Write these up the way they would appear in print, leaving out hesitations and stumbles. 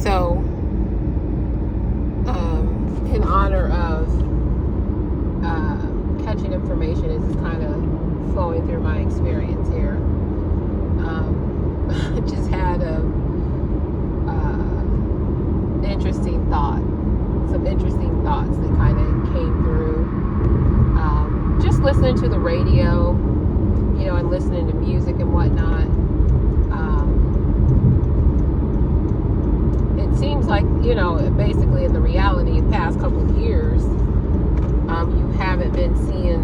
So, in honor of catching information, is kind of flowing through my experience here. I just had some interesting thoughts that kind of came through. Just listening to the radio, and listening to music and whatnot. It seems like, basically in the reality of the past couple of years, you haven't been seeing,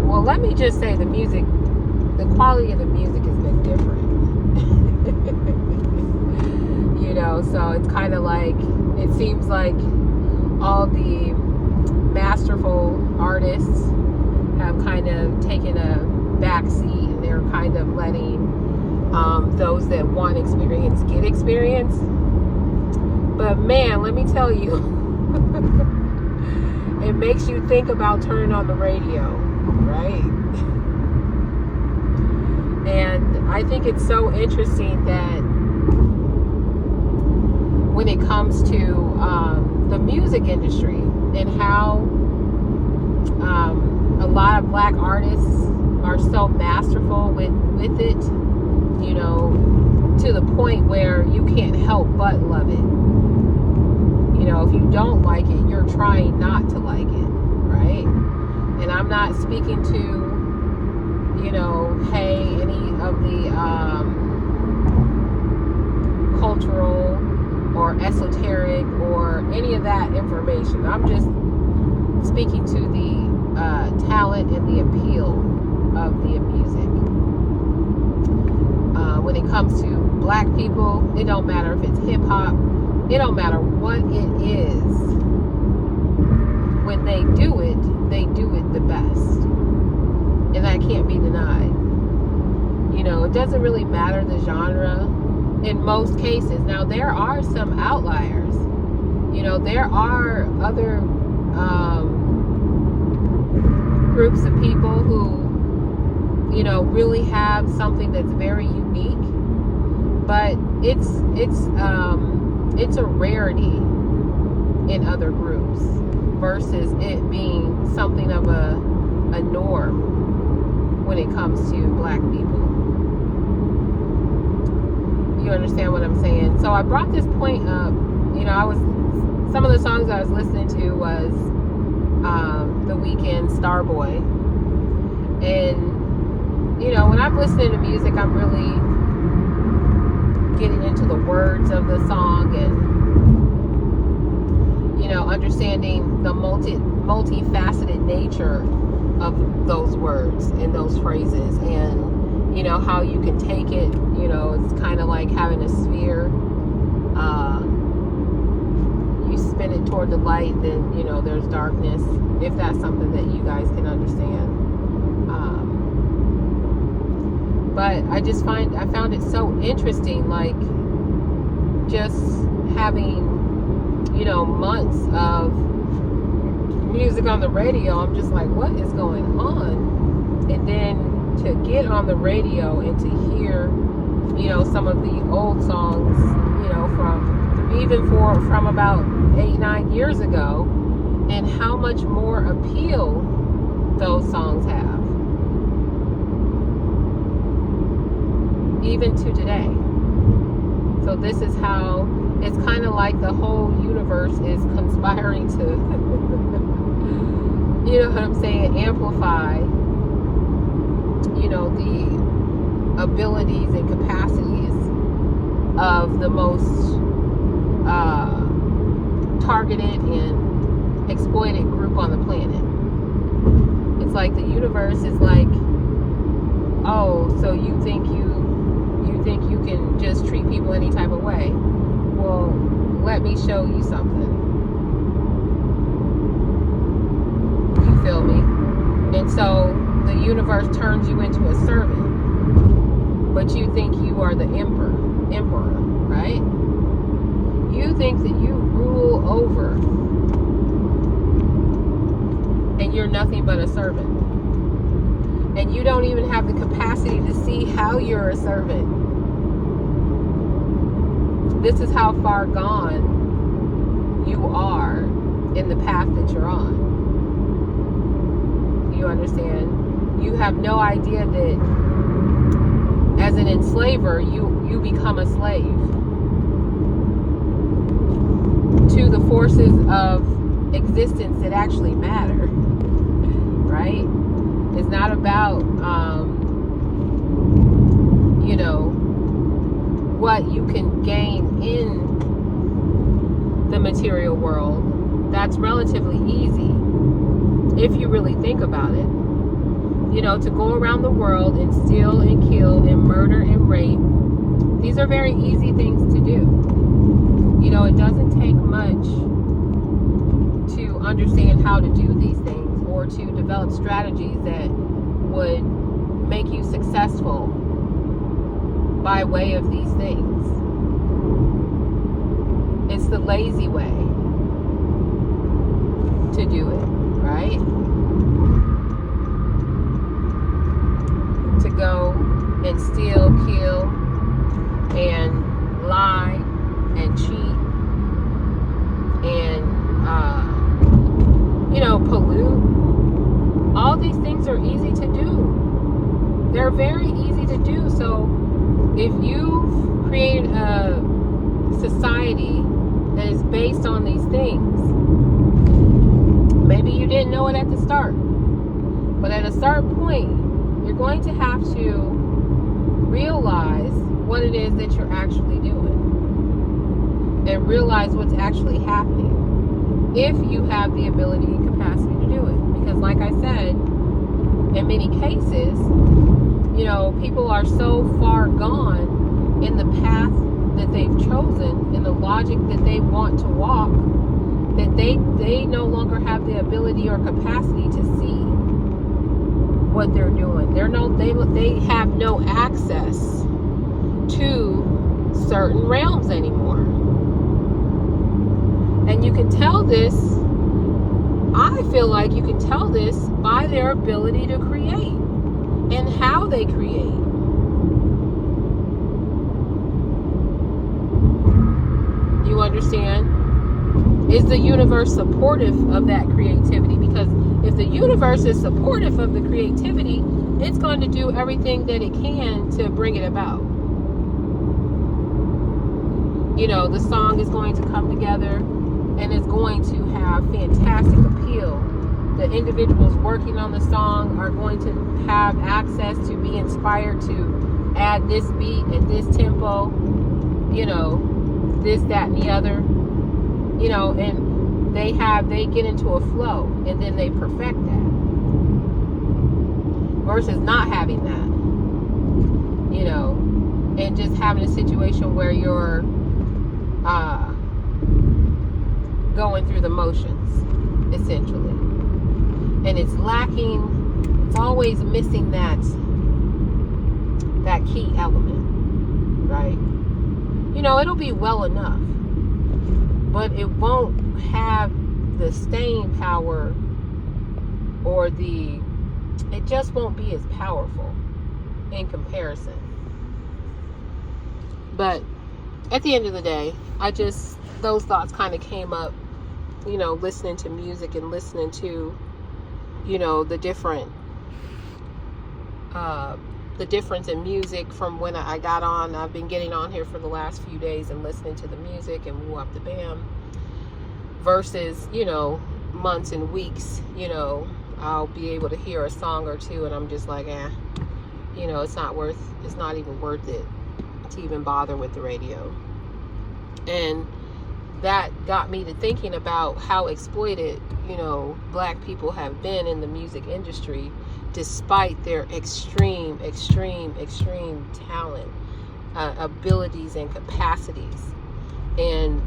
well, let me just say the quality of the music has been different. So it's kind of like, it seems like all the masterful artists have kind of taken a back seat, and they're kind of letting those that want experience get experience. But man, let me tell you, it makes you think about turning on the radio, right? And I think it's so interesting that when it comes to the music industry and how a lot of black artists are so masterful with it, to the point where you can't help but love it. If you don't like it, you're trying not to like it, right? And I'm not speaking to, any of the cultural or esoteric or any of that information. I'm just speaking to the talent and the appeal of the music. When it comes to black people, it don't matter if it's hip hop, it don't matter what it is. When they do it the best. And that can't be denied. It doesn't really matter the genre in most cases. Now, there are some outliers. There are other groups of people who, really have something that's very unique. But it's a rarity in other groups versus it being something of a norm when it comes to black people. You understand what I'm saying? So I brought this point up. Some of the songs I was listening to was The Weeknd, Starboy. And when I'm listening to music, I'm really getting into the words of the song and understanding the multifaceted nature of those words and those phrases, and how you can take it. It's kind of like having a sphere. You spin it toward the light, then there's darkness, if that's something that you guys can understand. But I found it so interesting, like just having months of music on the radio. I'm just like, what is going on? And then to get on the radio and to hear some of the old songs from about 8-9 years ago, and how much more appeal those songs have even to today. So this is how it's kind of like the whole universe is conspiring to amplify the abilities and capacities of the most targeted and exploited group on the planet. It's like the universe is like, oh, so you think you can just treat people any type of way? Well, let me show you something. You feel me? And so the universe turns you into a servant, but you think you are the emperor, right? You think that you rule over, and you're nothing but a servant. And you don't even have the capacity to see how you're a servant. this is how far gone you are in the path that you're on. You understand? You have no idea that as an enslaver, you become a slave to the forces of existence that actually matter, right? It's not about, what you can gain in the material world. That's relatively easy if you really think about it. To go around the world and steal and kill and murder and rape, these are very easy things to do. It doesn't take much to understand how to do these things or to develop strategies that would make you successful by way of these things. It's the lazy way to do it, right? To go and steal, kill, and lie and cheat and pollute. All these things are easy to do. They're very easy to do. So if you've created a society that is based on these things, maybe you didn't know it at the start, but at a certain point you're going to have to realize what it is that you're actually doing and realize what's actually happening if you have the ability and capacity to do it. Because like I said, in many cases, people are so far gone in the path that they've chosen, in the logic that they want to walk, that they no longer have the ability or capacity to see what they're doing. They have no access to certain realms anymore. And you can tell this, I feel like you can tell this by their ability to create and how they create. You understand? Is the universe supportive of that creativity? Because if the universe is supportive of the creativity, it's going to do everything that it can to bring it about. The song is going to come together and it's going to have fantastic appeal. The individuals working on the song are going to have access to be inspired to add this beat and this tempo, this, that, and the other, and they get into a flow and then they perfect that versus not having that, and just having a situation where you're going through the motions, essentially. And it's lacking, it's always missing that key element, right? It'll be well enough, but it won't have the staying power or it just won't be as powerful in comparison. But at the end of the day, those thoughts kind of came up, listening to music and listening to, the difference in music from when I got on. I've been getting on here for the last few days and listening to the music and woo up the bam versus, months and weeks, I'll be able to hear a song or two and I'm just like, it's not even worth it to even bother with the radio. And that got me to thinking about how exploited, black people have been in the music industry, despite their extreme talent, abilities and capacities. And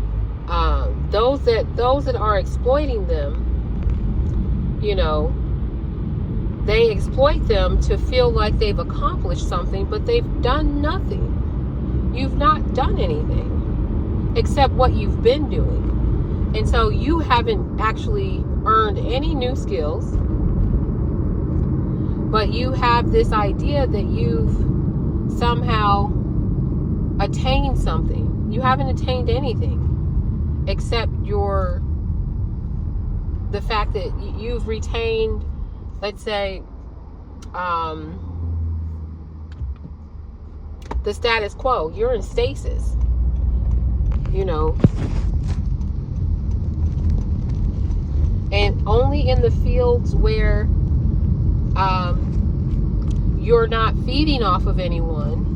those that are exploiting them, they exploit them to feel like they've accomplished something, but they've done nothing. You've not done anything except what you've been doing. And so you haven't actually earned any new skills, but you have this idea that you've somehow attained something. you haven't attained anything except the fact that you've retained, let's say, the status quo. You're in stasis, you know, and only in the fields where you're not feeding off of anyone,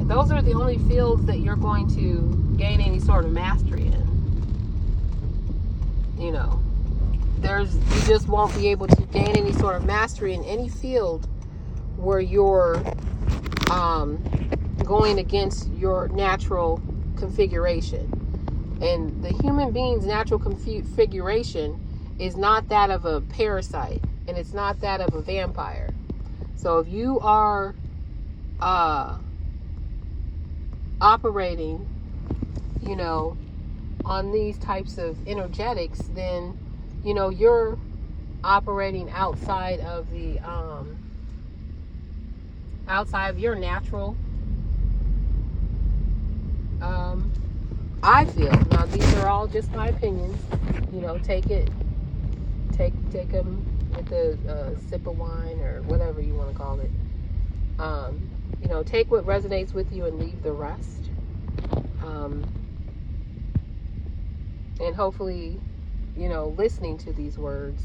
those are the only fields that you're going to gain any sort of mastery in. You know, you just won't be able to gain any sort of mastery in any field where you're going against your natural configuration. And the human being's natural configuration is not that of a parasite, and it's not that of a vampire. So if you are operating, you know, on these types of energetics, then, you know, you're operating outside of your natural, I feel. Now, these are all just my opinions. You know, take them with a sip of wine or whatever you want to call it. You know, take what resonates with you and leave the rest. And hopefully, you know, listening to these words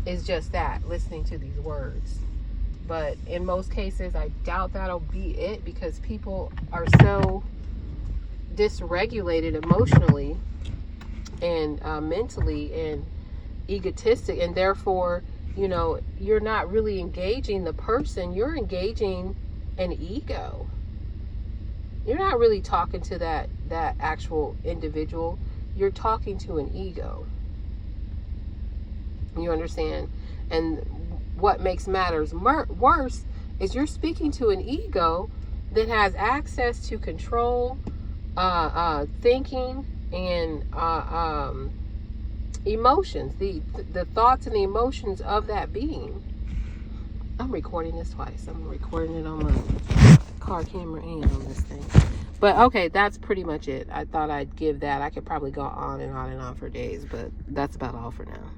is just that, listening to these words. But in most cases, I doubt that'll be it, because people are so dysregulated emotionally and mentally and egotistic, and therefore, you know, you're not really engaging the person, you're engaging an ego. You're not really talking to that actual individual, you're talking to an ego. You understand? And what makes matters worse is you're speaking to an ego that has access to control, thinking, and emotions, the thoughts and the emotions of that being. I'm recording this twice. I'm recording it on my car camera and on this thing. But okay, that's pretty much it. I thought I'd give that. I could probably go on and on and on for days, but that's about all for now.